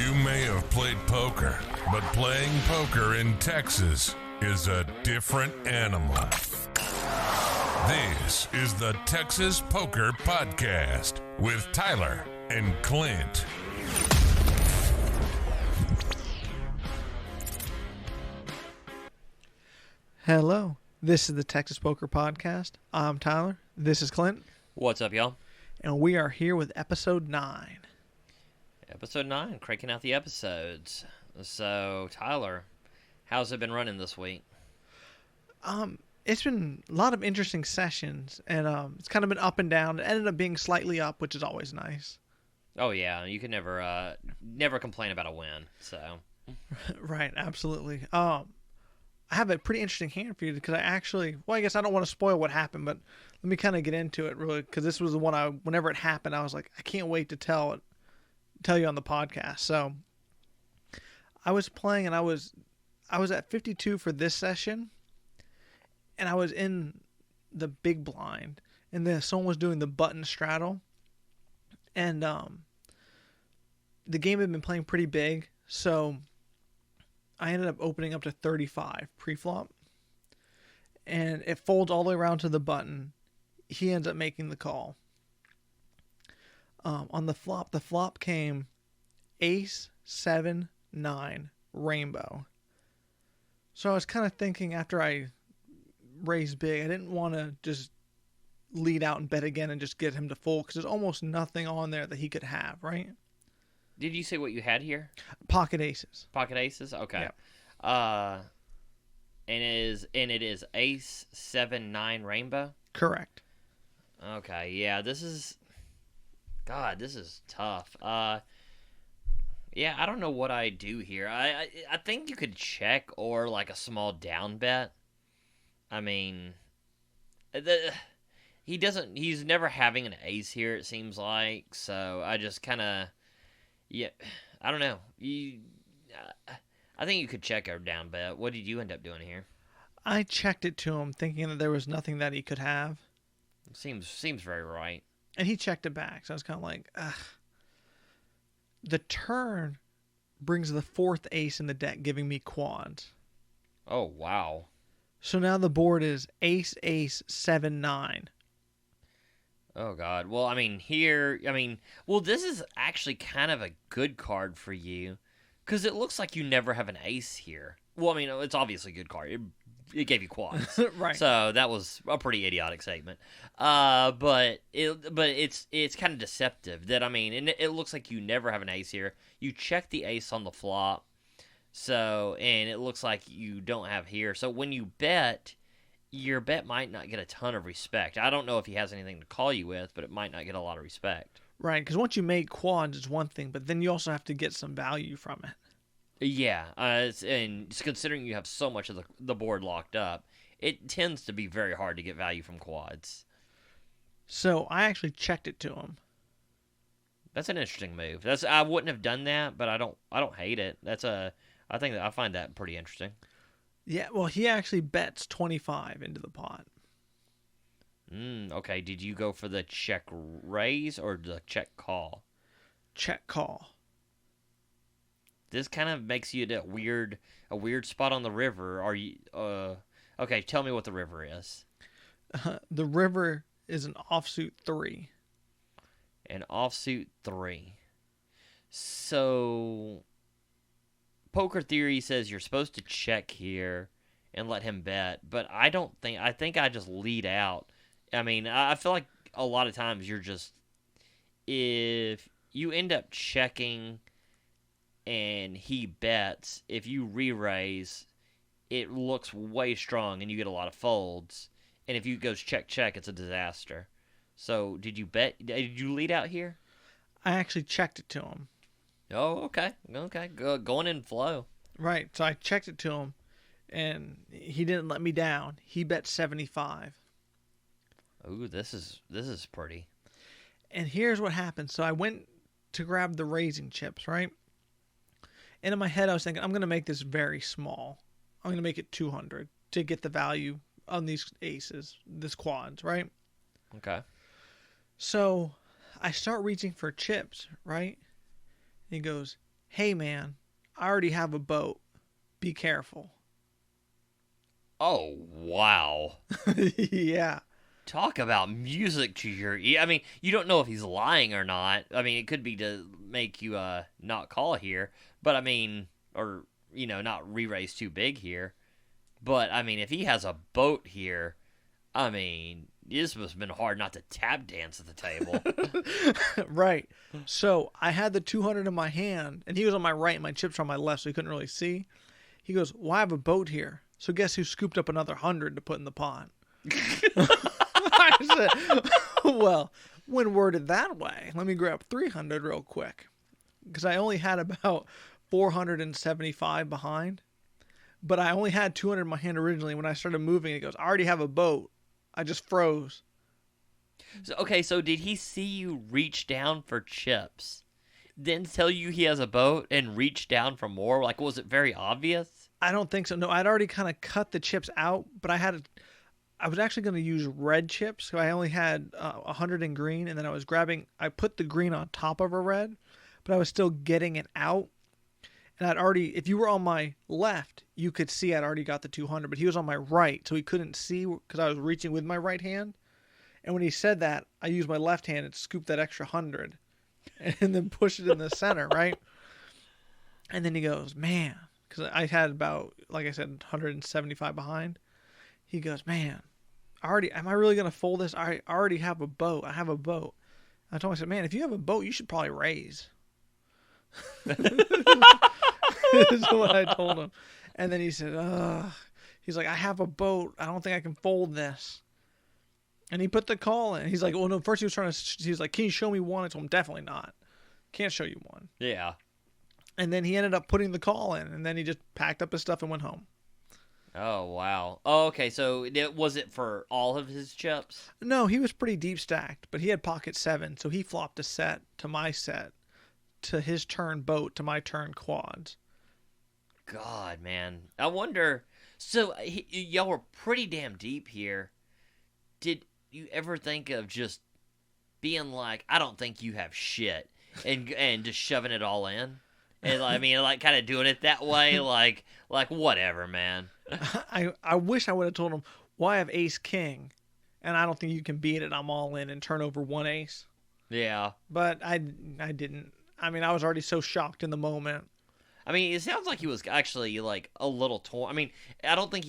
You may have played poker, but playing poker in Texas is a different animal. This is the Texas Poker Podcast with Tyler and Clint. Hello, this is the Texas Poker Podcast. I'm Tyler. This is Clint. What's up, y'all? And we are here with episode 9. Episode 9, cranking out the episodes. So, Tyler, how's it been running this week? It's been a lot of interesting sessions, and it's kind of been up and down. It ended up being slightly up, which is always nice. Oh, yeah, you can never complain about a win, so. Right, absolutely. I have a pretty interesting hand for you because I guess I don't want to spoil what happened, but let me kind of get into it really, because this was the one whenever it happened, I was like, I can't wait to tell you on the podcast. So I was playing, and I was at 52 for this session, and I was in the big blind, and then someone was doing the button straddle, and the game had been playing pretty big, so I ended up opening up to 35 pre-flop, and it folds all the way around to the button. He ends up making the call. On the flop came ace, 7, 9, rainbow. So I was kind of thinking after I raised big, I didn't want to just lead out and bet again and just get him to fold, because there's almost nothing on there that he could have, right? Did you say what you had here? Pocket aces. Pocket aces? Okay. Yeah. And it is ace, 7, 9, rainbow? Correct. Okay, yeah, this is tough. Yeah, I don't know what I do here. I think you could check or like a small down bet. I mean, he's never having an ace here, it seems like. So I just kind of, yeah, I don't know. I think you could check or down bet. What did you end up doing here? I checked it to him thinking that there was nothing that he could have. Seems very right. And he checked it back. So I was kind of like, ugh. The turn brings the fourth ace in the deck, giving me quads. Oh, wow. So now the board is ace, 7, 9. Oh, God. Well, this is actually kind of a good card for you, because it looks like you never have an ace here. Well, I mean, it's obviously a good card. It gave you quads. Right. So that was a pretty idiotic statement. But it's kind of deceptive that, and it looks like you never have an ace here. You check the ace on the flop. So, and it looks like you don't have here. So when you bet, your bet might not get a ton of respect. I don't know if he has anything to call you with, but it might not get a lot of respect. Right, because once you make quads, it's one thing, but then you also have to get some value from it. Yeah, and considering you have so much of the board locked up, it tends to be very hard to get value from quads. So I actually checked it to him. That's an interesting move. I wouldn't have done that, but I don't hate it. I find that pretty interesting. Yeah, well, he actually bets 25 into the pot. Okay. Did you go for the check raise or the check call? Check call. This kind of makes you a weird spot on the river. Are you okay, tell me what the river is. The river is an offsuit 3. An offsuit 3. So poker theory says you're supposed to check here and let him bet, but I think I just lead out. I feel like a lot of times if you end up checking and he bets, if you re-raise, it looks way strong and you get a lot of folds. And if you goes check, it's a disaster. So did you bet? Did you lead out here? I actually checked it to him. Oh, okay. Going in flow. Right, so I checked it to him, and he didn't let me down. He bet 75. Ooh, this is pretty. And here's what happened. So I went to grab the raising chips, right? And in my head, I was thinking, I'm going to make this very small. I'm going to make it 200 to get the value on these aces, this quads, right? Okay. So I start reaching for chips, right? And he goes, "Hey man, I already have a boat. Be careful." Oh, wow. Yeah. Talk about music to your ear. I mean, you don't know if he's lying or not. I mean, it could be to make you not call here, but I mean, or not re-raise too big here. But I mean, if he has a boat here, I mean, this must have been hard not to tap dance at the table. Right. So I had the 200 in my hand, and he was on my right, and my chips were on my left, so he couldn't really see. He goes, "Well, I have a boat here." So guess who scooped up another 100 to put in the pot? I said, "Well, when worded that way, let me grab 300 real quick." Because I only had about 475 behind. But I only had 200 in my hand originally. When I started moving, he goes, "I already have a boat." I just froze. So did he see you reach down for chips, then tell you he has a boat and reach down for more? Like, was it very obvious? I don't think so. No, I'd already kind of cut the chips out, but I was actually going to use red chips. So I only had 100 in green, and then I put the green on top of a red, but I was still getting it out. And if you were on my left, you could see I'd already got the 200, but he was on my right, so he couldn't see because I was reaching with my right hand. And when he said that, I used my left hand and scooped that extra 100 and then pushed it in the center, right? And then he goes, "Man," because I had about, like I said, 175 behind. He goes, "Man, am I really going to fold this? I already have a boat. I have a boat." I told him, I said, "Man, if you have a boat, you should probably raise." Is what I told him. And then he said, "Ugh." He's like, "I have a boat. I don't think I can fold this." And he put the call in. He's like, "Well, no." First he was like, "Can you show me one?" I told him, "Definitely not. Can't show you one." Yeah. And then he ended up putting the call in, and then he just packed up his stuff and went home. Oh, wow. Oh, okay, so was it for all of his chips? No, he was pretty deep stacked, but he had pocket 7, so he flopped a set to my set, to his turn boat, to my turn quads. God, man. I wonder, so y'all were pretty damn deep here. Did you ever think of just being like, "I don't think you have shit," and just shoving it all in? And I mean, like, kind of doing it that way, like whatever, man. I wish I would have told him, "Well, I have ace king, and I don't think you can beat it. I'm all in and turn over one ace." Yeah. But I didn't. I mean, I was already so shocked in the moment. I mean, it sounds like he was actually, like, a little torn. I mean, I think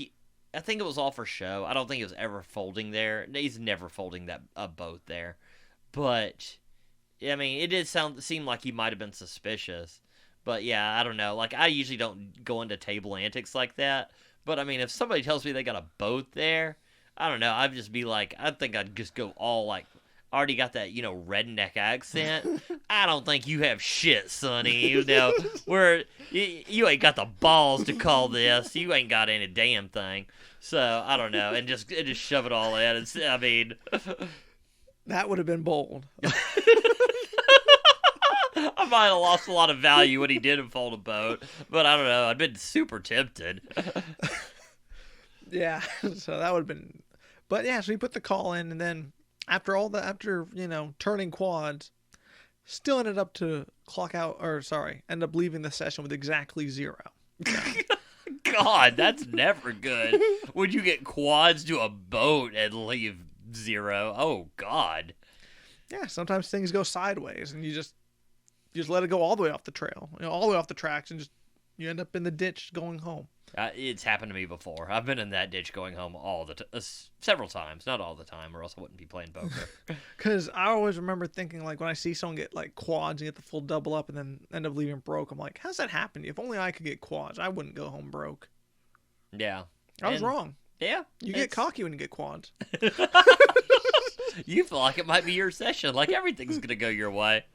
it was all for show. I don't think he was ever folding there. He's never folding a boat there. But, I mean, it did seem like he might have been suspicious. But, yeah, I don't know. Like, I usually don't go into table antics like that. But, I mean, if somebody tells me they got a boat there, I don't know. I'd just be like, I think I'd just go all, like, already got that, redneck accent. "I don't think you have shit, Sonny. Where you ain't got the balls to call this. You ain't got any damn thing." So I don't know, and just shove it all in. I mean, that would have been bold. I might have lost a lot of value when he did fold a boat, but I don't know. I'd been super tempted. Yeah, so that would have been. But yeah, so he put the call in, and then after turning quads, still ended up end up leaving the session with exactly 0. God, that's never good. Would you get quads to a boat and leave 0? Oh, God. Yeah, sometimes things go sideways, and you just let it go all the way off the trail, all the way off the tracks, and you end up in the ditch going home. It's happened to me before. I've been in that ditch going home several times, not all the time, or else I wouldn't be playing poker. Because I always remember thinking, like, when I see someone get like quads and get the full double up and then end up leaving broke, I'm like, how's that happen to you? If only I could get quads, I wouldn't go home broke. Yeah, I was wrong. Yeah, you get cocky when you get quads. You feel like it might be your session, like everything's gonna go your way.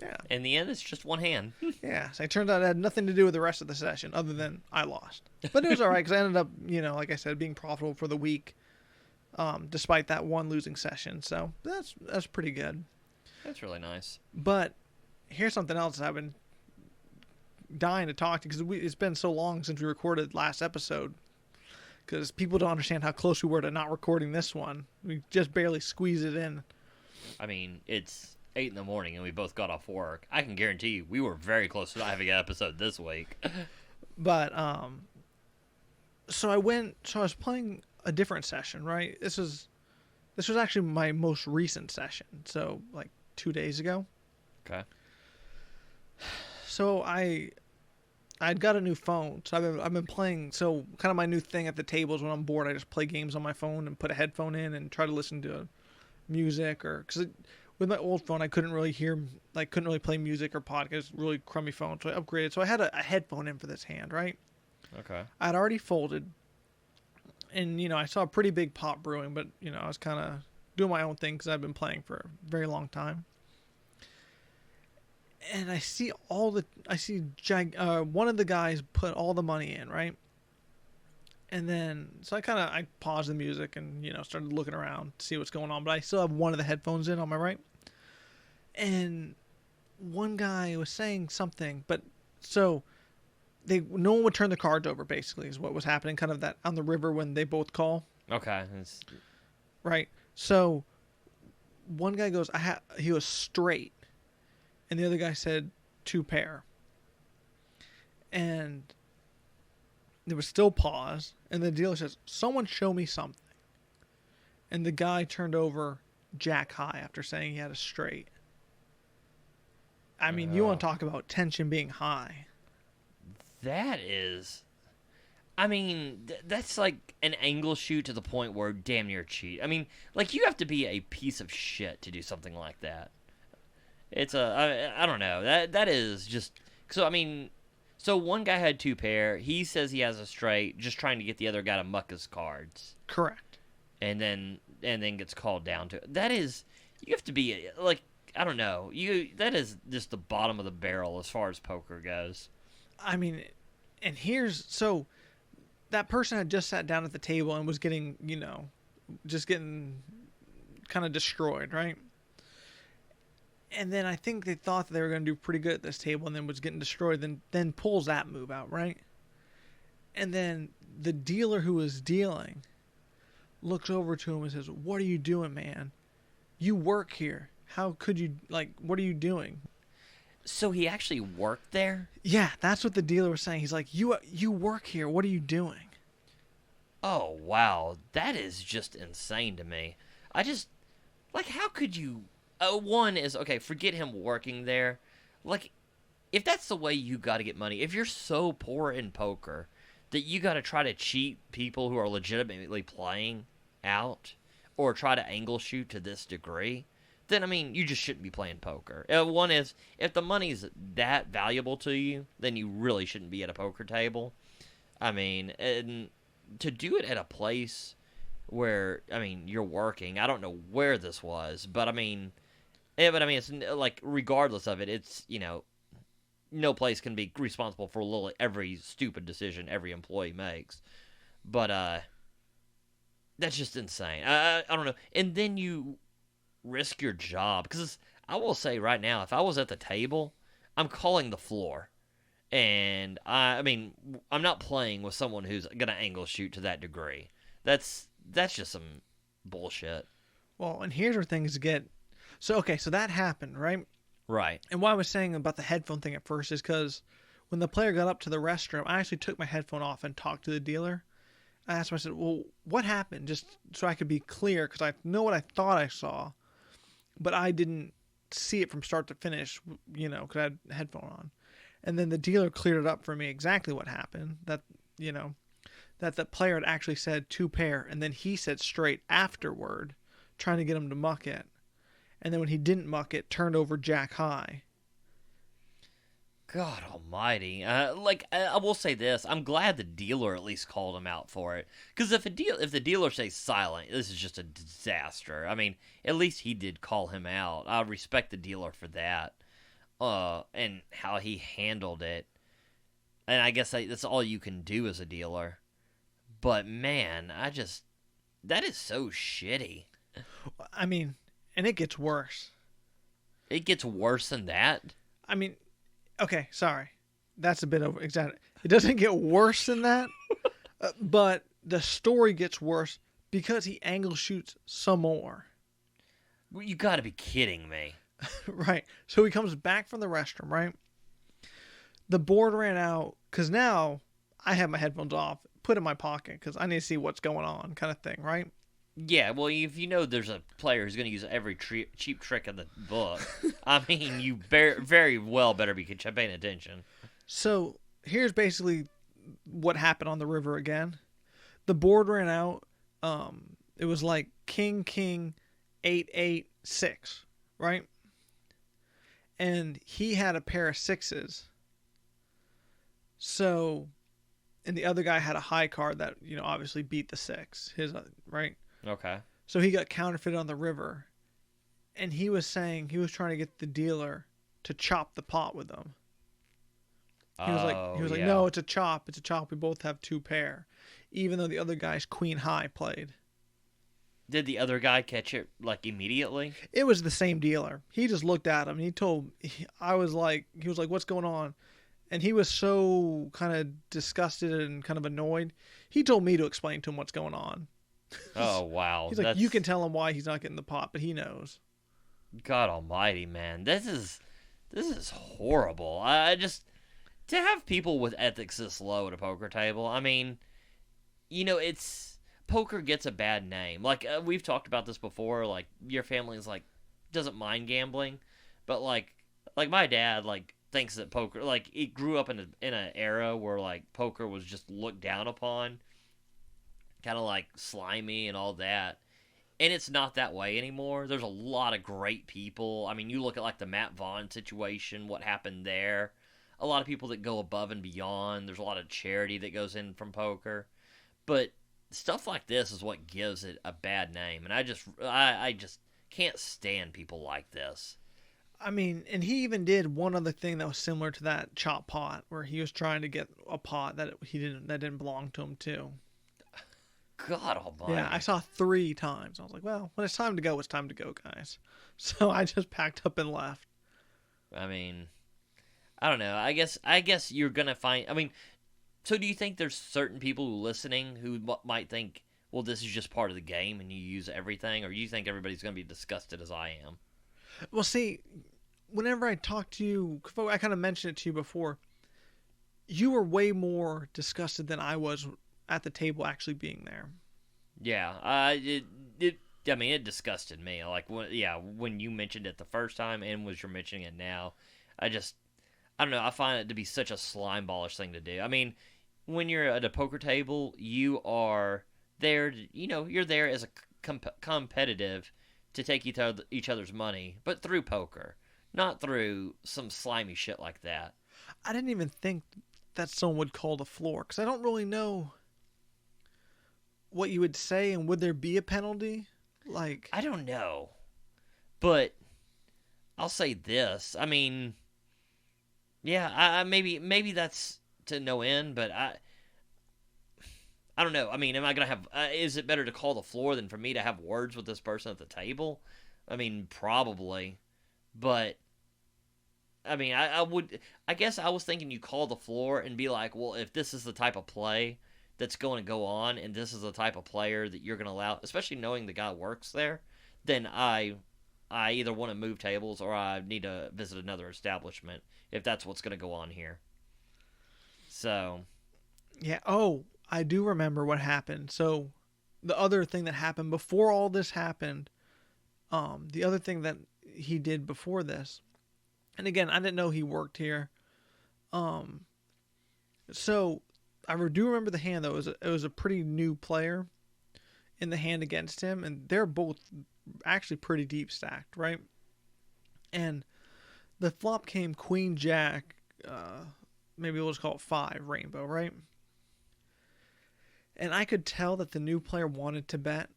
Yeah. In the end, it's just one hand. Yeah. So it turned out it had nothing to do with the rest of the session other than I lost. But it was all right because I ended up, like I said, being profitable for the week, despite that one losing session. So that's pretty good. That's really nice. But here's something else I've been dying to talk to because it's been so long since we recorded last episode. Because people don't understand how close we were to not recording this one. We just barely squeezed it in. I mean, it's 8 in the morning and we both got off work, I can guarantee you we were very close to not having an episode this week. But so I was playing a different session, right? This was actually my most recent session, so like 2 days ago. Okay. So I'd got a new phone, so I've been playing. So kind of my new thing at the table is when I'm bored, I just play games on my phone and put a headphone in and try to listen to music, or because with my old phone I couldn't really play music or podcast. Really crummy phone, so I upgraded. So I had a headphone in for this hand, right? Okay. I'd already folded, and I saw a pretty big pop brewing, but I was kind of doing my own thing because I've been playing for a very long time. And I see one of the guys put all the money in, right? And then, so I paused the music and, started looking around to see what's going on. But I still have one of the headphones in on my right. And one guy was saying something, but so no one would turn the cards over, basically, is what was happening, kind of that on the river when they both call. Okay. Right. So one guy goes, he was straight. And the other guy said 2 pair. And there was still pause. And the dealer says, someone show me something. And the guy turned over jack high after saying he had a straight. I mean, you want to talk about tension being high. That is... I mean, that's like an angle shoot to the point where damn near cheat. I mean, like, you have to be a piece of shit to do something like that. It's I don't know. That is just... So, I mean... So, one guy had 2 pair. He says he has a straight, just trying to get the other guy to muck his cards. Correct. And then gets called down to it. That is... You have to be, like... I don't know. That is just the bottom of the barrel as far as poker goes. I mean... And here's... So, that person had just sat down at the table and was getting, just getting kind of destroyed, right? And then I think they thought that they were going to do pretty good at this table and then was getting destroyed, then pulls that move out, right? And then the dealer who was dealing looks over to him and says, what are you doing, man? You work here. How could you, what are you doing? So he actually worked there? Yeah, that's what the dealer was saying. He's like, you work here. What are you doing? Oh, wow. That is just insane to me. How could you... one is, okay, forget him working there. Like, if that's the way you got to get money, if you're so poor in poker that you got to try to cheat people who are legitimately playing out or try to angle shoot to this degree, then, I mean, you just shouldn't be playing poker. One is, if the money's that valuable to you, then you really shouldn't be at a poker table. I mean, and to do it at a place where, I mean, you're working, I don't know where this was, but I mean... Yeah, but I mean, it's like, regardless of it, it's, no place can be responsible for every stupid decision every employee makes. But, that's just insane. I don't know. And then you risk your job. Because I will say right now, if I was at the table, I'm calling the floor. And, I mean, I'm not playing with someone who's going to angle shoot to that degree. That's just some bullshit. Well, and here's where things get... So, okay, so that happened, right? Right. And what I was saying about the headphone thing at first is because when the player got up to the restroom, I actually took my headphone off and talked to the dealer. I asked him, I said, well, what happened? Just so I could be clear, because I know what I thought I saw, but I didn't see it from start to finish, because I had a headphone on. And then the dealer cleared it up for me exactly what happened, that the player had actually said 2 pair, and then he said straight afterward, trying to get him to muck it. And then when he didn't muck it, turned over jack high. God almighty. I will say this. I'm glad the dealer at least called him out for it. Because if the dealer stays silent, this is just a disaster. I mean, at least he did call him out. I respect the dealer for that. And how he handled it. And I guess that's all you can do as a dealer. But man, that is so shitty. I mean... And it gets worse. It gets worse than that? I mean, okay, sorry. That's a bit over exaggerated. It doesn't get worse than that, but the story gets worse because he angle shoots some more. You got to be kidding me. Right. So he comes back from the restroom, right? The board ran out because now I have my headphones off, put in my pocket because I need to see what's going on, kind of thing, right? Yeah, well, if you know there's a player who's going to use every cheap trick in the book, I mean, you very well better be paying attention. So here's basically what happened on the river again. The board ran out. It was like king 8 8 6, right? And he had a pair of sixes. So, and the other guy had a high card that obviously beat the six. His right. Okay. So he got counterfeited on the river, and he was saying he was trying to get the dealer to chop the pot with him. He was like, no, it's a chop. It's a chop. We both have two pair, even though the other guy's queen high played. Did the other guy catch it like immediately? It was the same dealer. He just looked at him. And he was like, what's going on? And he was so kind of disgusted and kind of annoyed. He told me to explain to him what's going on. Oh, wow. He's like, you can tell him why he's not getting the pot, but he knows. God almighty, man. This is horrible. I just, to have people with ethics this low at a poker table, I mean, poker gets a bad name. Like, we've talked about this before, like, your family is like, doesn't mind gambling, but like my dad, like, thinks that poker, like, he grew up in an era where, like, poker was just looked down upon, kind of like slimy and all that. And it's not that way anymore. There's a lot of great people. I mean, you look at like the Matt Vaughn situation, what happened there. A lot of people that go above and beyond. There's a lot of charity that goes in from poker. But stuff like this is what gives it a bad name. And I just can't stand people like this. I mean, and he even did one other thing that was similar to that chop pot, where he was trying to get a pot that didn't belong to him too. God almighty. Yeah, I saw 3 times. I was like, well, when it's time to go, it's time to go, guys. So I just packed up and left. I mean, I don't know. I guess you're gonna find. I mean, so do you think there's certain people who listening who might think, well, this is just part of the game and you use everything, or you think everybody's gonna be disgusted as I am? Well, see, whenever I talk to you, I kind of mentioned it to you before. You were way more disgusted than I was at the table actually being there. Yeah, it disgusted me. Like, when you mentioned it the first time and was you're mentioning it now, I don't know. I find it to be such a slime ballish thing to do. I mean, when you're at a poker table, you are there. You're there as a competitive to take each other's money, but through poker, not through some slimy shit like that. I didn't even think that someone would call the floor because I don't really know what you would say, and would there be a penalty? Like, I don't know, but I'll say this. I mean, yeah, I maybe that's to no end, but I don't know. I mean, am I gonna have? Is it better to call the floor than for me to have words with this person at the table? I mean, probably, but I mean, I would. I guess I was thinking you call the floor and be like, well, if this is the type of play that's going to go on, and this is the type of player that you're going to allow, especially knowing the guy works there, then I either want to move tables or I need to visit another establishment if that's what's going to go on here. So, yeah. Oh, I do remember what happened. So, the other thing that happened before all this happened, the other thing that he did before this, and again, I didn't know he worked here. So I do remember the hand though. It was a pretty new player in the hand against him, and they're both actually pretty deep stacked, right? And the flop came Queen Jack, maybe we'll just call it 5 rainbow, right? And I could tell that the new player wanted to bet,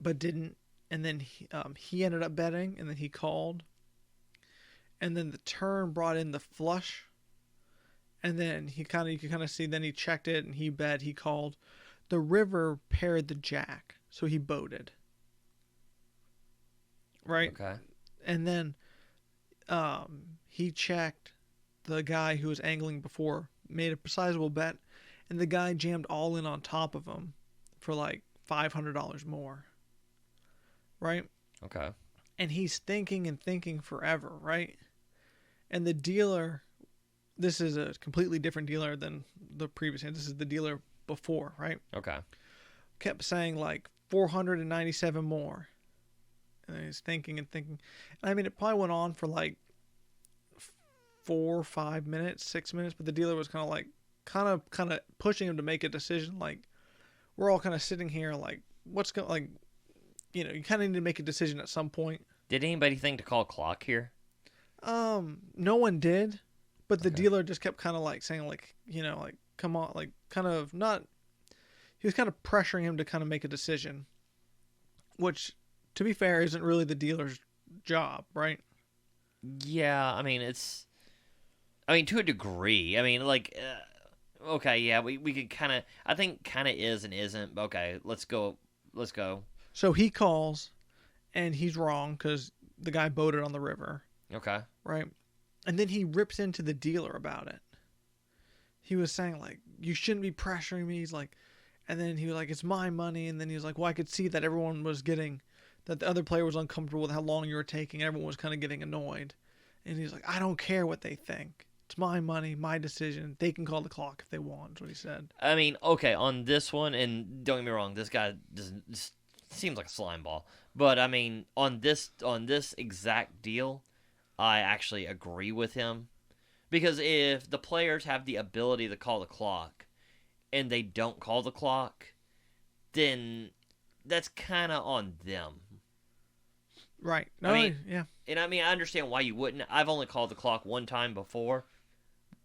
but didn't. And then he ended up betting, and then he called. And then the turn brought in the flush. And then you could kind of see, then he checked it and he bet, he called. The river paired the jack, so he boated. Right? okay. And then he checked. The guy who was angling before made a sizable bet, and the guy jammed all in on top of him for like $500 more. Right? Okay. and he's thinking and thinking forever, right? And the dealer, this is a completely different dealer than the previous hand. This is the dealer before, right? Okay. Kept saying like 497 more. And he's thinking and thinking. And I mean, it probably went on for like 4, 5 minutes, 6 minutes, but the dealer was kind of pushing him to make a decision. Like, we're all kind of sitting here like, what's going, like, you know, you kind of need to make a decision at some point. Did anybody think to call clock here? No one did, but the dealer just kept kind of like saying like, you know, like, come on, like, kind of not, he was kind of pressuring him to kind of make a decision, which, to be fair, isn't really the dealer's job, right? Yeah, I mean, to a degree. I mean, like, okay, yeah, we could kind of, I think kind of is and isn't, but okay, let's go. So he calls, and he's wrong because the guy boated on the river. Okay. Right? And then he rips into the dealer about it. He was saying, like, you shouldn't be pressuring me. He's like, and then he was like, it's my money. And then he was like, well, I could see that everyone was getting, that the other player was uncomfortable with how long you were taking. Everyone was kind of getting annoyed. And he's like, I don't care what they think. It's my money, my decision. They can call the clock if they want, is what he said. I mean, okay, on this one, and don't get me wrong, this guy seems like a slime ball. But, I mean, on this exact deal, I actually agree with him. Because if the players have the ability to call the clock, and they don't call the clock, then that's kind of on them. Right. No, I mean, yeah. And I mean, I understand why you wouldn't. I've only called the clock one time before.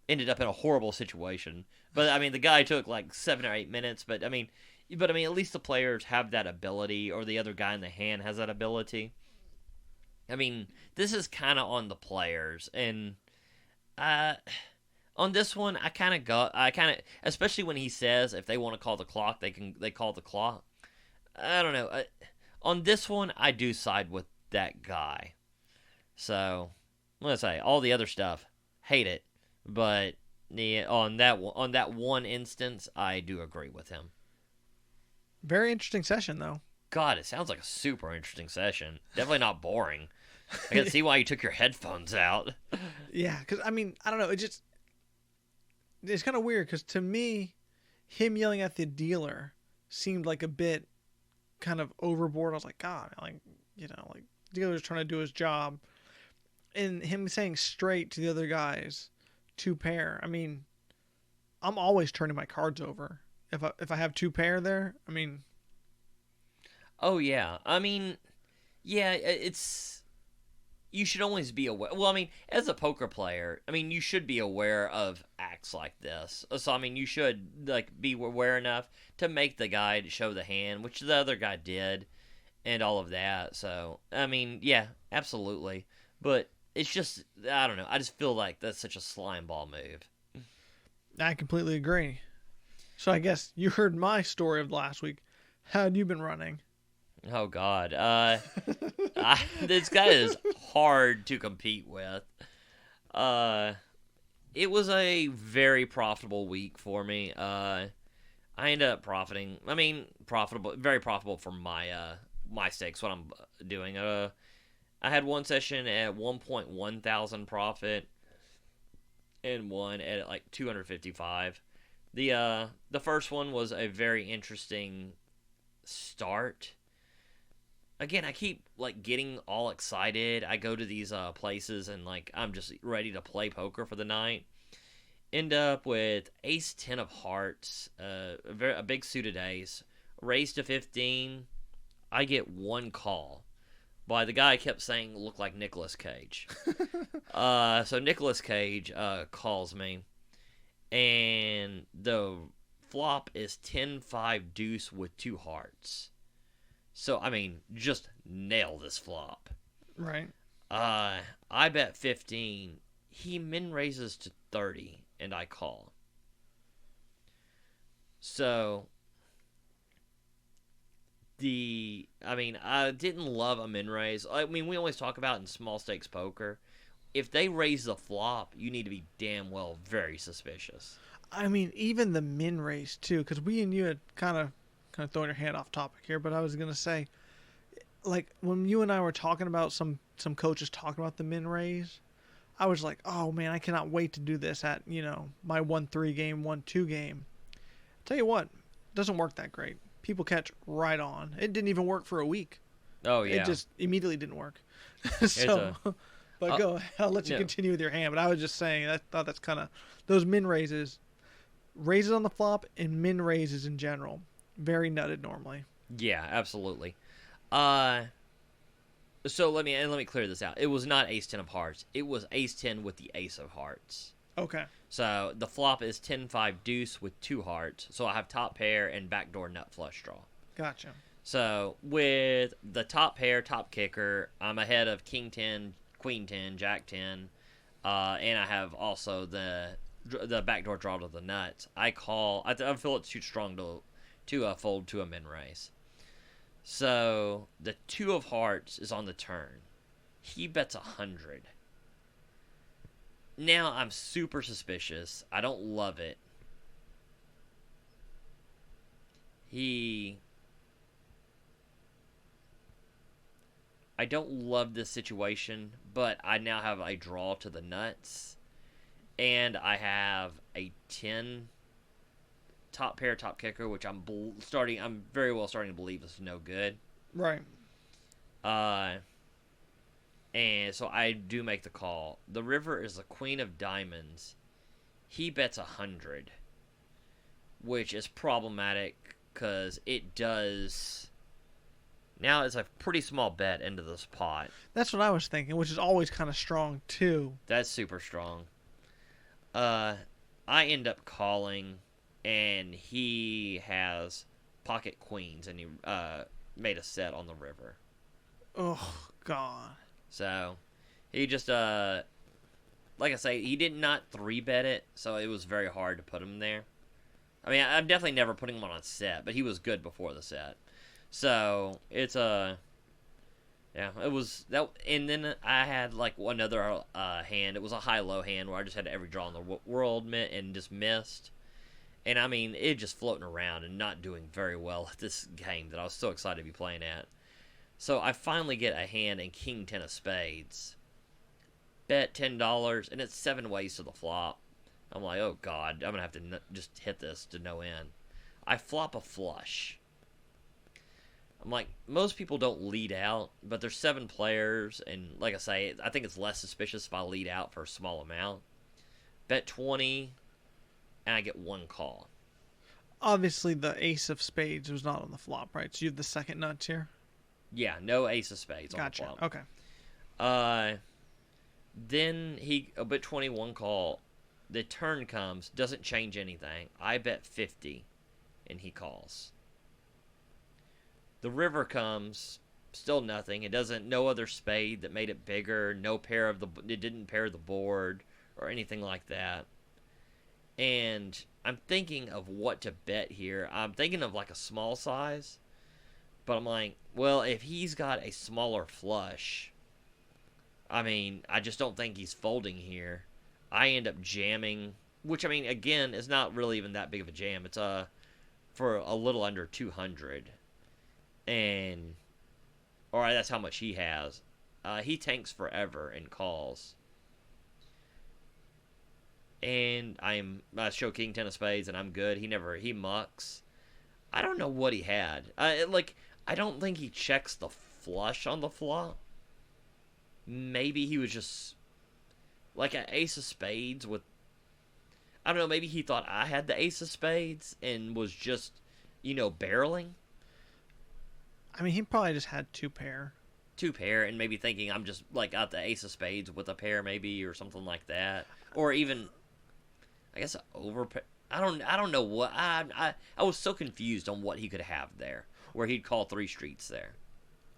Ended up in a horrible situation. But, I mean, the guy took like 7 or 8 minutes. But I mean, at least the players have that ability, or the other guy in the hand has that ability. I mean, this is kind of on the players. And on this one, especially when he says if they want to call the clock, they call the clock. I don't know. On this one, I do side with that guy. So, let's say all the other stuff, hate it, but on that one instance, I do agree with him. Very interesting session, though. God, it sounds like a super interesting session. Definitely not boring. I can see why you took your headphones out. Yeah, because I mean, I don't know. It's kind of weird because to me, him yelling at the dealer seemed like a bit kind of overboard. I was like, God, like, you know, like, the dealer's trying to do his job. And him saying straight to the other guys, 2 pair. I mean, I'm always turning my cards over if I have 2 pair there. I mean, oh yeah, I mean, yeah, you should always be aware. Well, I mean, as a poker player, I mean, you should be aware of acts like this. So I mean, you should like be aware enough to make the guy show the hand, which the other guy did, and all of that. So I mean, yeah, absolutely, but. It's just, I don't know. I just feel like that's such a slime ball move. I completely agree. So I guess you heard my story of last week. How had you been running? Oh, God. This guy is hard to compete with. It was a very profitable week for me. I ended up profiting. I mean, very profitable for my stakes, what I'm doing. I had one session at 1.1 thousand profit and one at like 255. The first one was a very interesting start. Again, I keep like getting all excited. I go to these places and like I'm just ready to play poker for the night. End up with ace 10 of hearts, a big suited ace, raise to 15. I get one call. By the guy I kept saying looked like Nicolas Cage. So Nicolas Cage calls me, and the flop is 10-5 deuce with 2 hearts. So, I mean, just nail this flop. Right. I bet 15. He min raises to 30, and I call. So... I didn't love a min raise. I mean, we always talk about in small stakes poker, if they raise the flop, you need to be damn well very suspicious. I mean, even the min raise too, because we and you had kind of throwing your hand off topic here, but I was gonna say, like when you and I were talking about some coaches talking about the min raise, I was like, oh man, I cannot wait to do this at my 1-3 game, 1-2 game. Tell you what, it doesn't work that great. People catch right on. It didn't even work for a week. Oh yeah. It just immediately didn't work. So, but go ahead. I'll let you continue with your hand. But I was just saying, I thought that's kind of those min raises on the flop, and min raises in general, very nutted normally. Yeah, absolutely. So let me clear this out. It was not ace 10 of hearts. It was ace 10 with the ace of hearts. Okay. So the flop is 10-5 deuce with 2 hearts. So I have top pair and backdoor nut flush draw. Gotcha. So with the top pair, top kicker, I'm ahead of king 10, queen 10, jack 10, and I have also the backdoor draw to the nuts. I call. I feel it's too strong to fold to a min raise. So the 2 of hearts is on the turn. He bets 100. Now I'm super suspicious. I don't love it. I don't love this situation, but I now have a draw to the nuts, and I have a 10 top pair, top kicker, which I'm very well starting to believe is no good. Right. And so I do make the call. The river is the queen of diamonds. He bets 100, which is problematic because it does. Now it's a pretty small bet into this pot. That's what I was thinking, which is always kind of strong too. That's super strong. I end up calling, and he has pocket queens, and he made a set on the river. Oh God. So he just like I say, he did not 3-bet it, so it was very hard to put him there. I mean, I'm definitely never putting him on a set, but he was good before the set. So it's it was that. And then I had like one other hand. It was a high-low hand where I just had every draw in the world and just missed. And I mean, it just floating around and not doing very well at this game that I was so excited to be playing at. So I finally get a hand in king 10 of spades. Bet $10, and it's 7 ways to the flop. I'm like, oh God, I'm going to have to just hit this to no end. I flop a flush. I'm like, most people don't lead out, but there's 7 players, and like I say, I think it's less suspicious if I lead out for a small amount. Bet 20, and I get 1 call. Obviously, the ace of spades was not on the flop, right? So you have the second nuts here? Yeah, no ace of spades gotcha. On the flop. Okay. Then he bet 21 call. The turn comes, doesn't change anything. I bet 50, and he calls. The river comes, still nothing. It doesn't. No other spade that made it bigger. No pair of it didn't pair the board or anything like that. And I'm thinking of what to bet here. I'm thinking of like a small size. But I'm like, well, if he's got a smaller flush, I mean, I just don't think he's folding here. I end up jamming, which, I mean, again, is not really even that big of a jam. It's for a little under 200. Or that's how much he has. He tanks forever and calls. And I show king 10 of spades, and I'm good. He mucks. I don't know what he had. I don't think he checks the flush on the flop. Maybe he was just like an ace of spades with. I don't know. Maybe he thought I had the ace of spades and was just, barreling. I mean, he probably just had 2 pair. 2 pair, and maybe thinking I'm just like got the ace of spades with a pair, maybe, or something like that, or even, I guess, over. I don't know what I was so confused on what he could have there, where he'd call 3 streets there.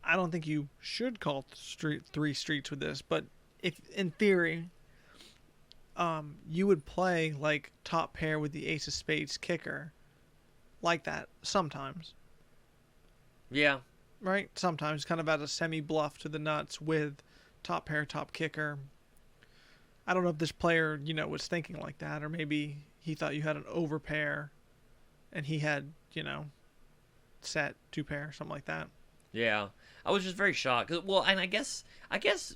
I don't think you should call 3 streets with this, but if in theory, you would play like top pair with the ace of spades kicker, like that sometimes. Yeah. Right? Sometimes, kind of as a semi-bluff to the nuts with top pair, top kicker. I don't know if this player, was thinking like that, or maybe he thought you had an overpair and he had, set 2 pair, something like that. Yeah. I was just very shocked. Well, and I guess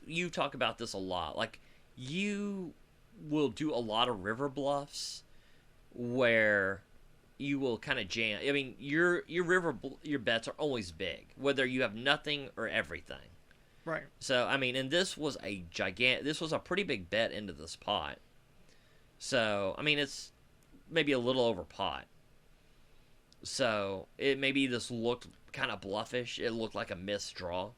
you talk about this a lot. Like, you will do a lot of river bluffs where you will kind of jam. I mean, your bets are always big, whether you have nothing or everything. Right. So, I mean, and this was a pretty big bet into this pot. So, I mean, it's maybe a little over pot. So, maybe this looked kind of bluffish. It looked like a missed draw.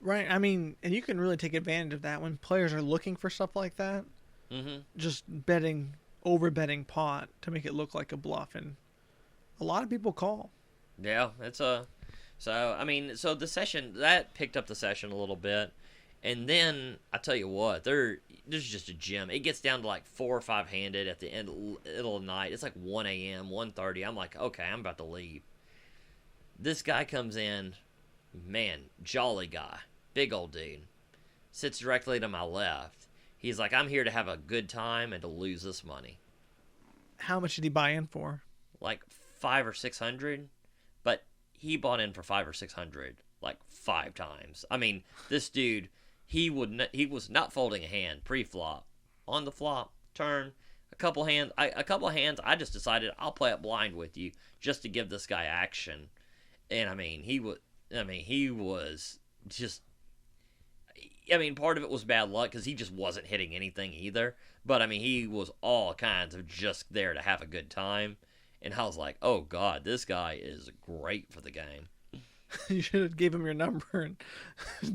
Right. I mean, and you can really take advantage of that when players are looking for stuff like that. Mm-hmm. Just over betting pot to make it look like a bluff, and a lot of people call. Yeah, so I mean, so the session that picked up the session a little bit, and then I tell you what, there's just a gem. It gets down to like 4 or 5 handed at the middle of the night. It's like 1 a.m., 1:30. I'm like, okay, I'm about to leave. This guy comes in, man, jolly guy, big old dude, sits directly to my left. He's like, I'm here to have a good time and to lose this money. How much did he buy in for? Like 500 or 600, but he bought in for 500 or 600 like 5 times. I mean, this dude, he was not folding a hand pre-flop. On the flop, turn, a couple hands. I just decided I'll play it blind with you just to give this guy action. And I mean, he was just. I mean, part of it was bad luck because he just wasn't hitting anything either. But, I mean, he was all kinds of just there to have a good time. And I was like, oh, God, this guy is great for the game. You should have gave him your number and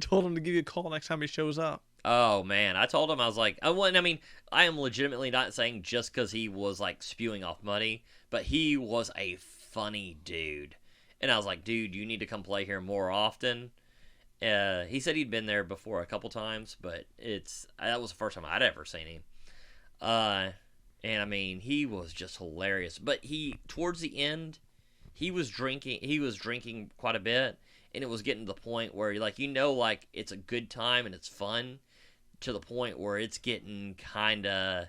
told him to give you a call next time he shows up. Oh, man. I told him, I was like, I mean, I am legitimately not saying just because he was, like, spewing off money. But he was a funny dude. And I was like, dude, you need to come play here more often. He said he'd been there before a couple times, but that was the first time I'd ever seen him. And I mean, he was just hilarious. But towards the end, he was drinking quite a bit, and it was getting to the point where, like, like it's a good time and it's fun, to the point where it's getting kind of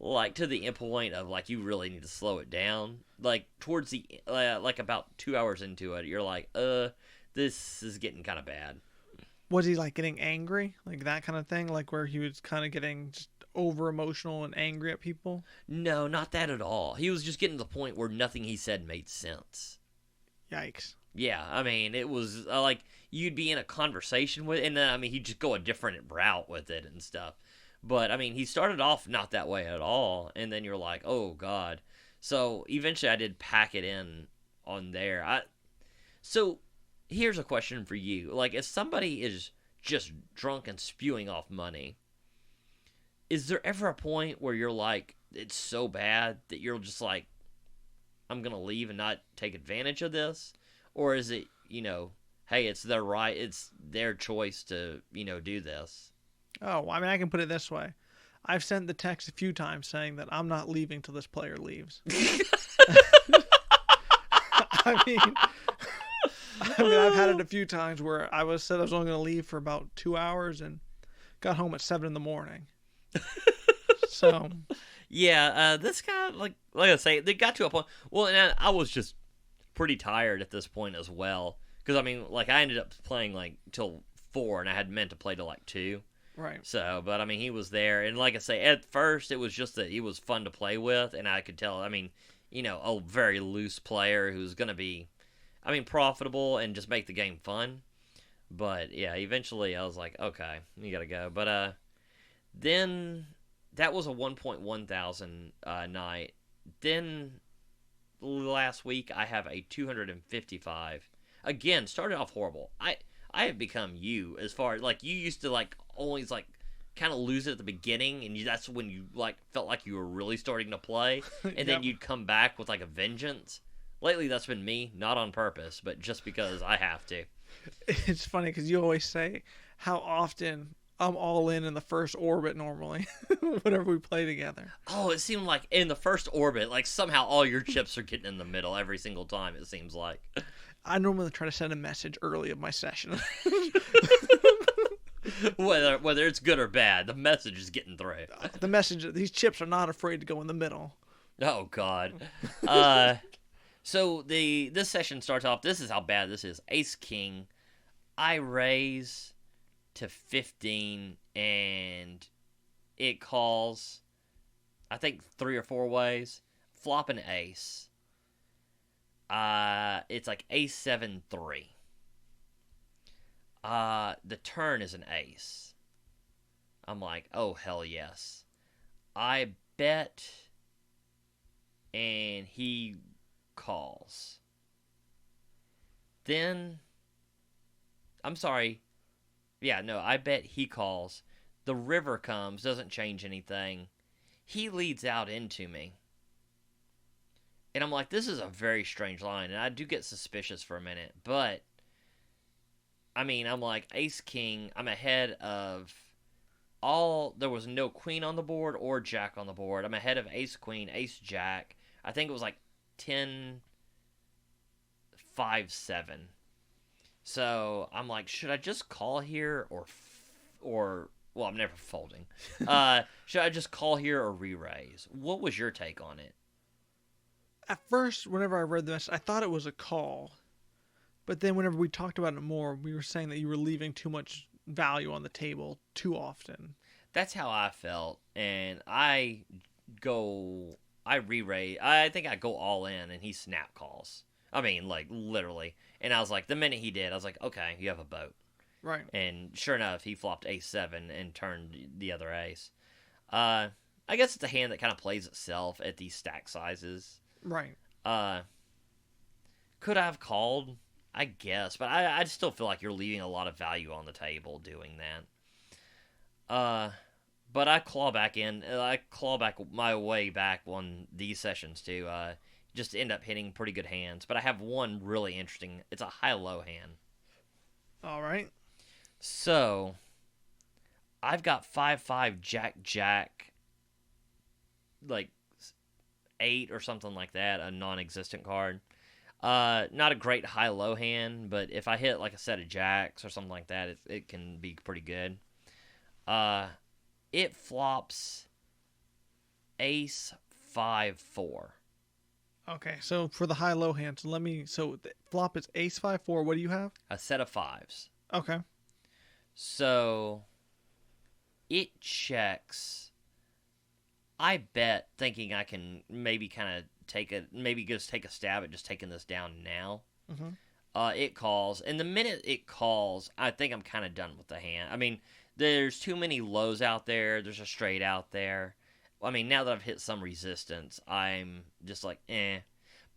like to the point of like you really need to slow it down. Like towards the like about 2 hours into it, you're like, this is getting kind of bad. Was he like getting angry, like that kind of thing, like where he was kind of getting just over emotional and angry at people? No, not that at all. He was just getting to the point where nothing he said made sense. Yikes. Yeah, I mean, it was like you'd be in a conversation with, and then I mean he'd just go a different route with it and stuff. But I mean, he started off not that way at all, and then you're like, oh God. So eventually, I did pack it in on there. So here's a question for you: like, if somebody is just drunk and spewing off money, is there ever a point where you're like, it's so bad that you're just like, I'm gonna leave and not take advantage of this? Or is it, hey, it's their right, it's their choice to, do this? Oh, I mean, I can put it this way. I've sent the text a few times saying that I'm not leaving till this player leaves. I mean, I've had it a few times where I said I was only going to leave for about 2 hours and got home at 7 a.m. So, yeah, this guy, like I say, they got to a point. Well, and I was just pretty tired at this point as well, because I mean, like, I ended up playing like till 4, and I had meant to play till like 2. Right. So, but I mean, he was there, and like I say, at first it was just that he was fun to play with, and I could tell. I mean, a very loose player who's going to be, I mean, profitable and just make the game fun. But yeah, eventually I was like, okay, you got to go. But then that was a 1.1 thousand night. Then last week I have a 255. Again, started off horrible. I have become you, as far as like you used to like always like kind of lose it at the beginning, and that's when you like felt like you were really starting to play, and Yep. then you'd come back with like a vengeance. Lately, that's been me, not on purpose, but just because I have to. It's funny because you always say how often I'm all in the first orbit normally, whenever we play together. Oh, it seemed like in the first orbit, like somehow all your chips are getting in the middle every single time, it seems like. I normally try to send a message early of my session. Whether it's good or bad, the message is getting through. The message, these chips are not afraid to go in the middle. Oh, God. So this session starts off, this is how bad this is. Ace King. I raise to 15, and it calls, I think, 3 or 4 ways. Flop an ace. It's like ace 7-3. The turn is an ace. I'm like, oh, hell yes. I bet, and he calls. Then, I'm sorry. Yeah, no, I bet he calls. The river comes, doesn't change anything. He leads out into me. And I'm like, this is a very strange line. And I do get suspicious for a minute. But, I mean, I'm like, ace-king, I'm ahead of there was no queen on the board or jack on the board. I'm ahead of ace-queen, ace-jack. I think it was like 10-5-7. So, I'm like, should I just call here or well, I'm never folding. Should I just call here or re-raise? What was your take on it? At first, whenever I read this, I thought it was a call. But then whenever we talked about it more, we were saying that you were leaving too much value on the table too often. That's how I felt. And I re-raise. I think I go all in, and he snap calls. I mean, like, literally. And I was like, the minute he did, I was like, okay, you have a boat. Right. And sure enough, he flopped ace-7 and turned the other ace. I guess it's a hand that kind of plays itself at these stack sizes. Right. Could I have called? I guess. But I still feel like you're leaving a lot of value on the table doing that. But I claw back in. I claw back my way back on these sessions, too. Just end up hitting pretty good hands. But I have one really interesting. It's a high-low hand. All right. So, I've got 5-5 Jack, like 8 or something like that, a non-existent card. Not a great high-low hand, but if I hit like a set of jacks or something like that, it can be pretty good. It flops ace 5-4. Okay, so for the high-low hand, so the flop is ace 5-4. What do you have? A set of 5s. Okay. So, it checks. I bet, thinking I can maybe kind of maybe just take a stab at just taking this down now. Mm-hmm. It calls, and the minute it calls, I think I'm kind of done with the hand. I mean, there's too many lows out there. There's a straight out there. I mean, now that I've hit some resistance, I'm just like, eh.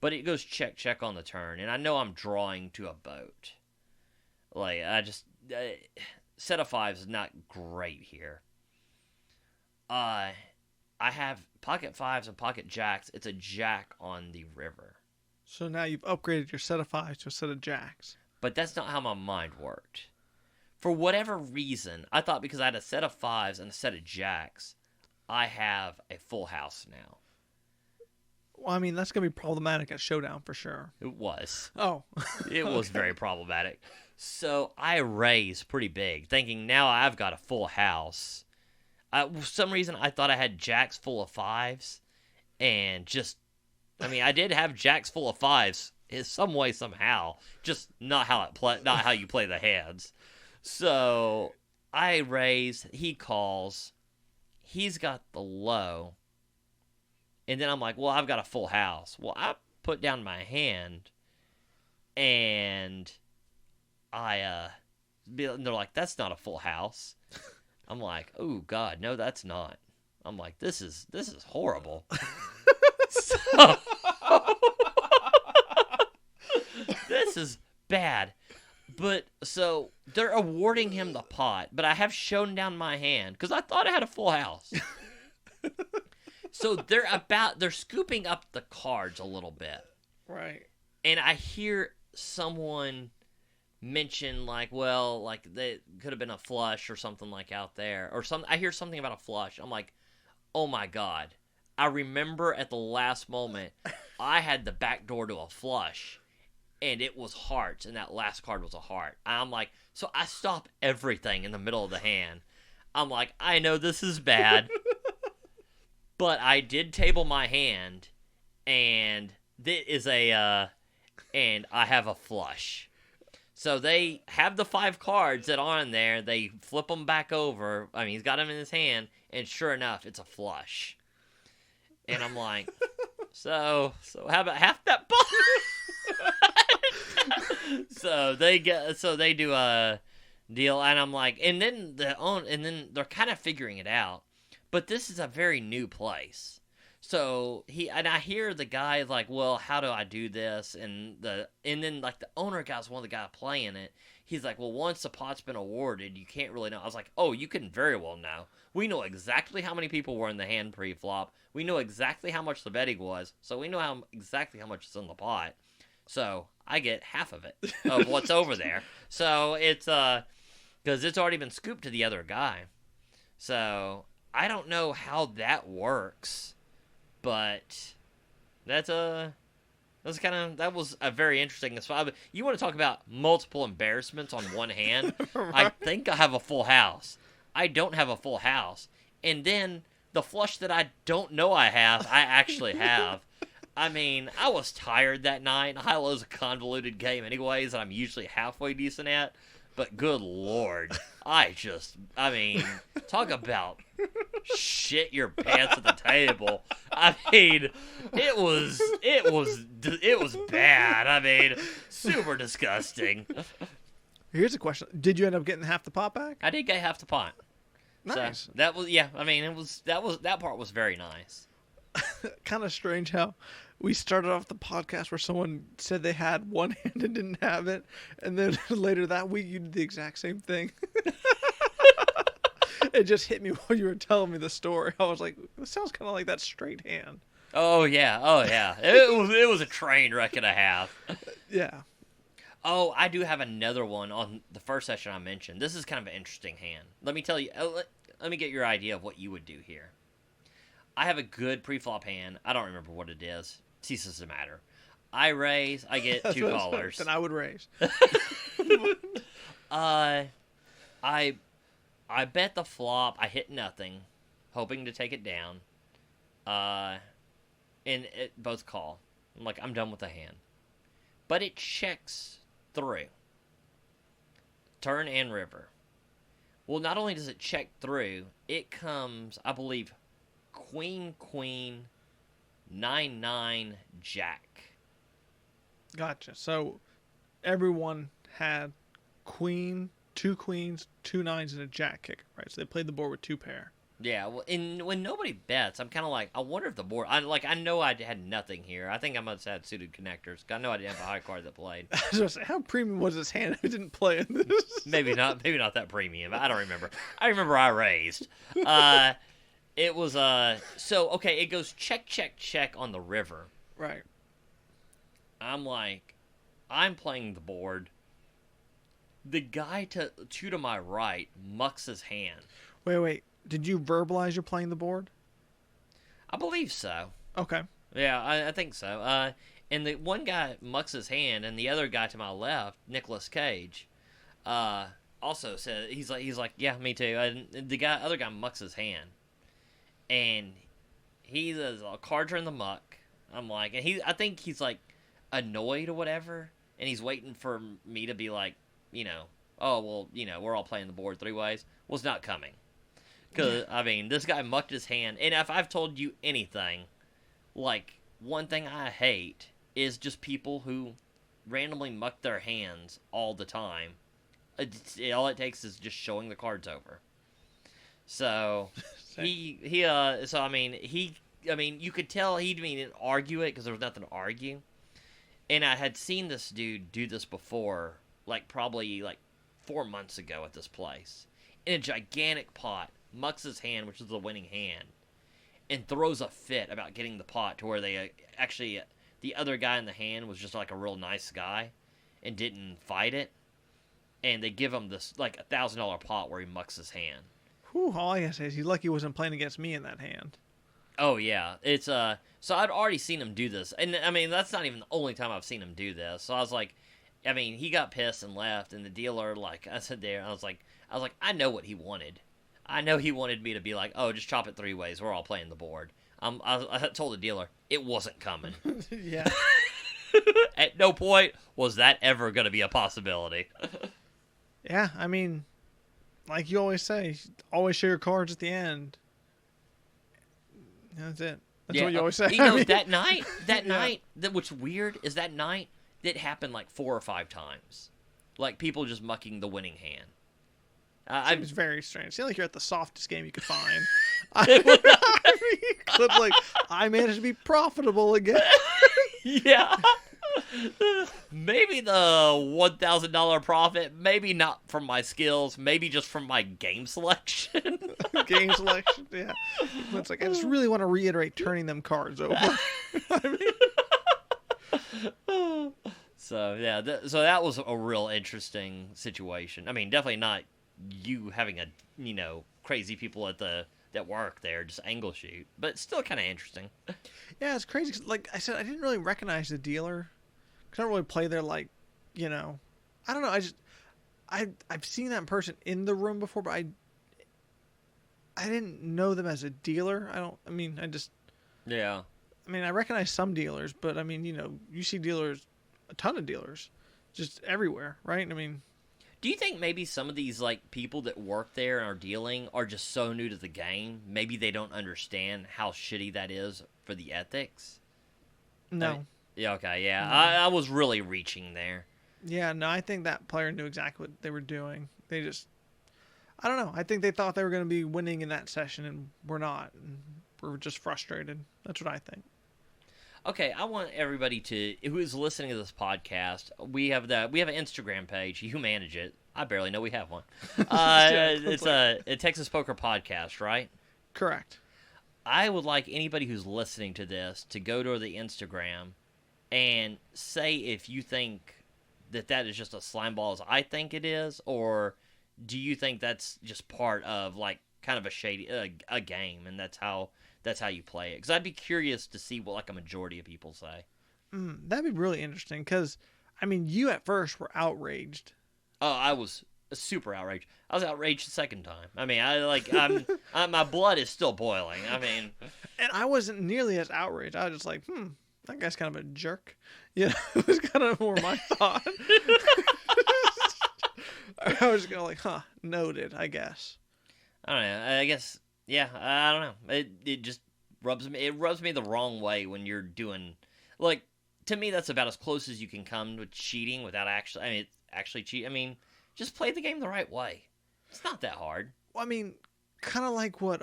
But it goes check on the turn, and I know I'm drawing to a boat. Like, set of 5s is not great here. I have pocket 5s and pocket jacks. It's a jack on the river. So now you've upgraded your set of 5s to a set of jacks. But that's not how my mind worked. For whatever reason, I thought because I had a set of 5s and a set of jacks, I have a full house now. Well, I mean, that's going to be problematic at Showdown for sure. It was. Oh. It was very problematic. So I raised pretty big, thinking now I've got a full house. For some reason, I thought I had jacks full of 5s. And just, I mean, I did have jacks full of 5s in some way, somehow. Just not how you play the hands. So I raise, he calls. He's got the low. And then I'm like, well, I've got a full house. Well, I put down my hand, and they're like, that's not a full house. I'm like, oh God, no, that's not. I'm like, this is horrible. So, this is bad. But so they're awarding him the pot, but I have shown down my hand because I thought I had a full house. So they're scooping up the cards a little bit. Right. And I hear someone mention like, well, like they could have been a flush or something like out there or something. I hear something about a flush. I'm like, oh my God. I remember at the last moment I had the back door to a flush and it was hearts and that last card was a heart. I'm like, so I stop everything in the middle of the hand. I'm like, I know this is bad. But I did table my hand, and and I have a flush. So they have the 5 cards that are in there. They flip them back over. I mean, he's got them in his hand, and sure enough, it's a flush. And I'm like, so how about half that pot? So they do a deal, and I'm like, and then they're kind of figuring it out. But this is a very new place. So I hear the guy like, well, how do I do this? And then like the owner guy's one of the guys playing it. He's like, well, once the pot's been awarded, you can't really know. I was like, oh, you can very well know. We know exactly how many people were in the hand pre-flop. We know exactly how much the betting was. So we know exactly how much is in the pot. So I get half of it, of what's over there. So it's, because it's already been scooped to the other guy. So I don't know how that works. But that was a very interesting spot. You want to talk about multiple embarrassments on one hand? Right. I think I have a full house. I don't have a full house. And then the flush that I don't know I have, I actually have. I mean, I was tired that night. High-low's a convoluted game anyways, and I'm usually halfway decent at. But good Lord, I mean, talk about shit your pants at the table. I mean, it was bad. I mean, super disgusting. Here's a question: did you end up getting half the pot back? I did get half the pot. Nice. So that was, yeah. I mean, that part was very nice. Kind of strange how we started off the podcast where someone said they had one hand and didn't have it, and then later that week you did the exact same thing. It just hit me while you were telling me the story. I was like, it sounds kind of like that straight hand. Oh yeah. It was a train wreck and a half. Yeah. Oh, I do have another one on the first session I mentioned. This is kind of an interesting hand. Let me tell you. Let me get your idea of what you would do here. I have a good pre-flop hand. I don't remember what it is. Ceases to matter. I raise. I get 2 callers. Then I would raise. I bet the flop. I hit nothing, hoping to take it down. And it both call. I'm like, I'm done with the hand. But it checks through. Turn and river. Well, not only does it check through, it comes, I believe, Queen, 9-9, Jack. Gotcha. So everyone had queen, 2 queens, 2 nines, and a jack kicker, right? So they played the board with 2 pair. Yeah, well, and when nobody bets, I'm kind of like, I wonder if the board. I know I had nothing here. I think I must have had suited connectors. I know I didn't have a high card that played. I was gonna say, how premium was this hand who didn't play in this? Maybe not that premium. I don't remember. I remember I raised. It was so okay. It goes check on the river. Right. I'm like, I'm playing the board. The guy to my right mucks his hand. Wait. Did you verbalize you're playing the board? I believe so. Okay. Yeah, I think so. And the one guy mucks his hand, and the other guy to my left, Nicolas Cage, also said he's like, yeah, me too. And the other guy mucks his hand, and he says, cards are in the muck. I'm like, and I think he's like annoyed or whatever, and he's waiting for me to be like, oh well, we're all playing the board 3 ways. Well, it's not coming. Because, I mean, this guy mucked his hand. And if I've told you anything, like, one thing I hate is just people who randomly muck their hands all the time. All it takes is just showing the cards over. So, you could tell he didn't argue it because there was nothing to argue. And I had seen this dude do this before, probably 4 months ago at this place. In a gigantic pot. Mucks his hand, which is the winning hand, and throws a fit about getting the pot to where they the other guy in the hand was just like a real nice guy and didn't fight it, and they give him this $1,000 pot where he mucks his hand. Whew, all I gotta say is he's lucky he wasn't playing against me in that hand. Oh yeah, it's so I'd already seen him do this, and I mean that's not even the only time I've seen him do this. So I was like, I mean he got pissed and left, and the dealer I said there, I was like I know what he wanted. I know he wanted me to be like, oh, just chop it 3 ways. We're all playing the board. I told the dealer it wasn't coming. Yeah. At no point was that ever going to be a possibility. Yeah, I mean, like you always say, always show your cards at the end. That's it. That's what you always say. You know, I mean, that night, what's weird is that night, it happened like 4 or 5 times. Like, people just mucking the winning hand. It was very strange. Seems like you're at the softest game you could find. Clip's like, I managed to be profitable again. Yeah. Maybe the $1,000 profit, maybe not from my skills, maybe just from my game selection. Game selection, yeah. It's like, I just really want to reiterate turning them cards over. So, yeah, so that was a real interesting situation. I mean, definitely not you having crazy people that work there just angle shoot, but it's still kind of interesting. Yeah, it's crazy. 'Cause, like I said, I didn't really recognize the dealer. Because I don't really play there, like, I don't know. I've seen that person in the room before, but I didn't know them as a dealer. Yeah. I recognize some dealers, but I mean, you see dealers, a ton of dealers, just everywhere, right? I mean, do you think maybe some of these like people that work there and are dealing are just so new to the game? Maybe they don't understand how shitty that is for the ethics? no. Yeah, okay, yeah. No. I was really reaching there. Yeah, no, I think that player knew exactly what they were doing. They just, I don't know. I think they thought they were going to be winning in that session, and we're not. And we're just frustrated. That's what I think. Okay, I want everybody who is listening to this podcast. We have an Instagram page. You manage it. I barely know we have one. It's a Texas Poker Podcast, right? Correct. I would like anybody who's listening to this to go to the Instagram and say if you think that is just a slime ball as I think it is, or do you think that's just part of like kind of a shady a game, and that's how you play it? Because I'd be curious to see what like a majority of people say. That'd be really interesting. Because you at first were outraged. Oh, I was super outraged. I was outraged the second time. My blood is still boiling. And I wasn't nearly as outraged. I was just like, that guy's kind of a jerk. Yeah, it was kind of more my thought. I was just going like, noted, I guess. I don't know. I guess, yeah, I don't know. It just rubs me the wrong way when you're doing, like, to me, that's about as close as you can come to cheating without actually cheat. Just play the game the right way. It's not that hard. Well, kind of like what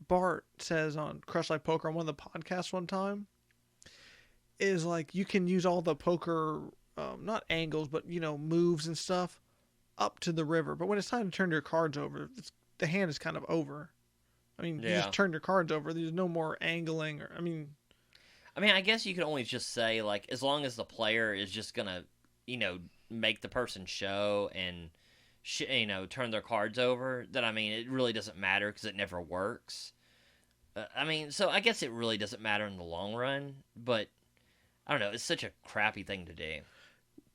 Bart says on Crush Like Poker on one of the podcasts one time, is like you can use all the poker, not angles, but moves and stuff up to the river. But when it's time to turn your cards over, the hand is kind of over. You just turn your cards over. There's no more angling. I guess you could only just say, like, as long as the player is just gonna, make the person show and, turn their cards over, then, it really doesn't matter because it never works. So I guess it really doesn't matter in the long run, but I don't know. It's such a crappy thing to do.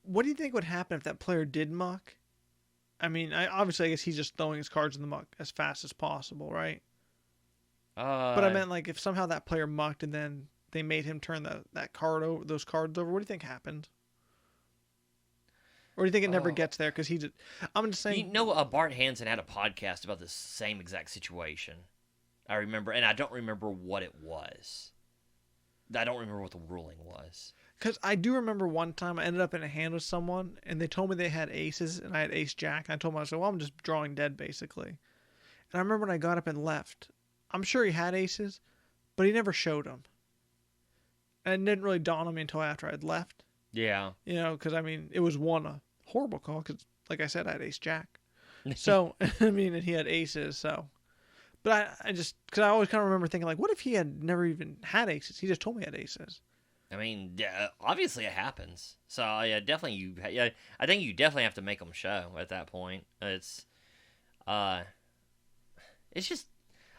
What do you think would happen if that player did muck? I guess he's just throwing his cards in the muck as fast as possible, right? But I meant, like, if somehow that player mucked and then they made him turn those cards over, what do you think happened? Or do you think it never gets there? Because I'm just saying. Bart Hansen had a podcast about this same exact situation. I remember, and I don't remember what it was. I don't remember what the ruling was. Because I do remember one time I ended up in a hand with someone, and they told me they had aces, and I had ace-jack. And I told them, I'm just drawing dead, basically. And I remember when I got up and left, I'm sure he had aces, but he never showed them. And it didn't really dawn on me until after I'd left. Yeah. Because, it was a horrible call, because, like I said, I had ace-jack. So, and he had aces, so. But because I always kind of remember thinking, like, what if he had never even had aces? He just told me he had aces. Obviously it happens. So, yeah, definitely I think you definitely have to make them show at that point. It's just,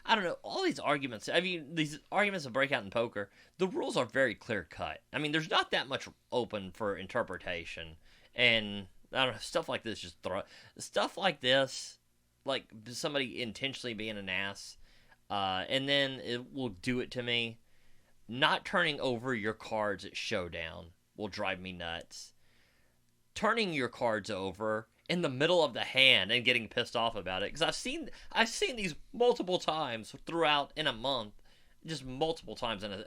I don't know, all these arguments, these arguments of breakout in poker, the rules are very clear-cut. There's not that much open for interpretation. And, I don't know, stuff like this stuff like this, like somebody intentionally being an ass, and then it will do it to me. not turning over your cards at showdown will drive me nuts. Turning your cards over in the middle of the hand and getting pissed off about it, because I've seen these multiple times throughout in a month, just multiple times in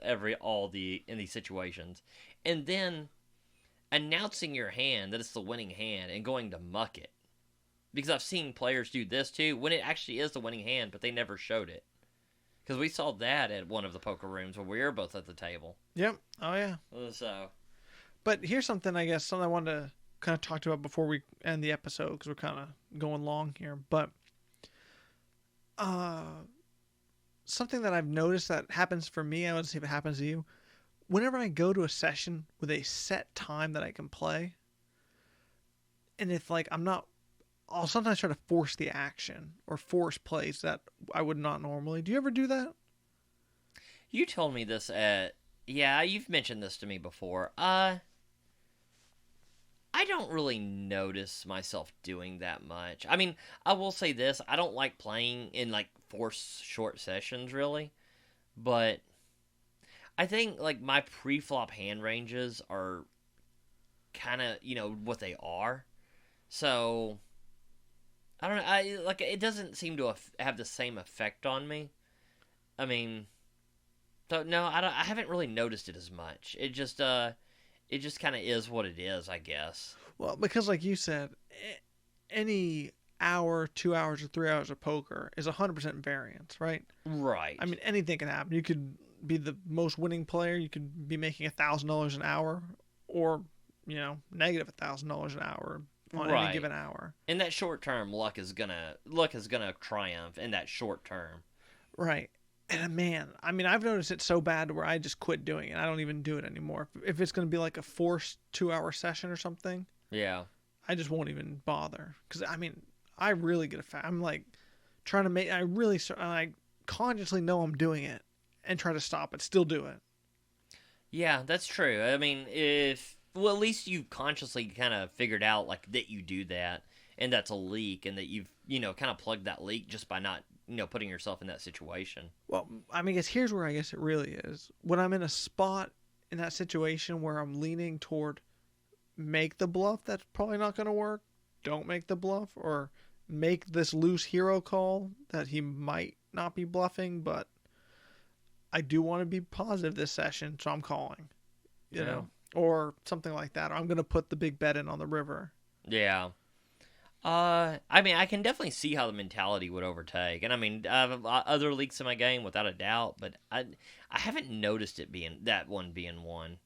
these situations, and then announcing your hand that it's the winning hand and going to muck it, because I've seen players do this too when it actually is the winning hand, but they never showed it. Because we saw that at one of the poker rooms where we were both at the table. Yep. Oh yeah. So, but here's something I wanted to kind of talk about before we end the episode, because we're kind of going long here. But something that I've noticed that happens for me, I want to see if it happens to you. Whenever I go to a session with a set time that I can play, and if like I'll sometimes try to force the action or force plays that I would not normally. Do you ever do that? You told me this you've mentioned this to me before. I don't really notice myself doing that much. I mean, I will say this, I don't like playing in like forced short sessions really, but I think like my pre-flop hand ranges are kind of, what they are. So I don't know. It doesn't seem to have the same effect on me. I mean, so no, I haven't really noticed it as much. It just kind of is what it is, I guess. Well, because like you said, any hour, 2 hours, or 3 hours of poker is 100% variance, right? Right. I mean, anything can happen. You could be the most winning player. You could be making $1,000 an hour, or negative $1,000 an hour on any given hour. In that short term, luck is gonna triumph in that short term. Right. And man, I mean, I've noticed it so bad where I just quit doing it. I don't even do it anymore. If it's going to be like a forced 2-hour session or something, yeah, I just won't even bother. Because I mean, I really get I'm like trying to make. I consciously know I'm doing it and try to stop it. Still do it. Yeah, that's true. I mean, at least you've consciously kind of figured out like that you do that, and that's a leak, and that you've kind of plugged that leak just by not putting yourself in that situation. Well, I mean, here's where I guess it really is. When I'm in a spot in that situation where I'm leaning toward make the bluff, that's probably not going to work. Don't make the bluff, or make this loose hero call that he might not be bluffing, but I do want to be positive this session, so I'm calling. You know, or something like that. Or I'm going to put the big bet in on the river. Yeah. I mean, I can definitely see how the mentality would overtake, and I mean, I have other leaks in my game without a doubt, but I haven't noticed it being one.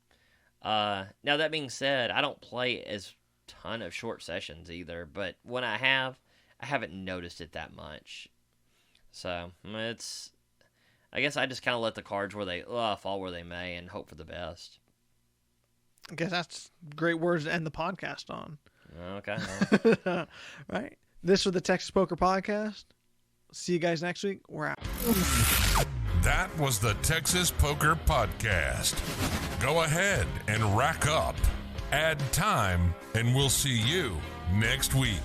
Now that being said, I don't play as ton of short sessions either, but when I haven't noticed it that much. So I guess I just kind of let the cards fall where they may and hope for the best. I guess that's great words to end the podcast on. Okay. Right. This was the Texas Poker Podcast. See you guys next week. We're out. That was the Texas Poker Podcast. Go ahead and rack up, add time, and we'll see you next week.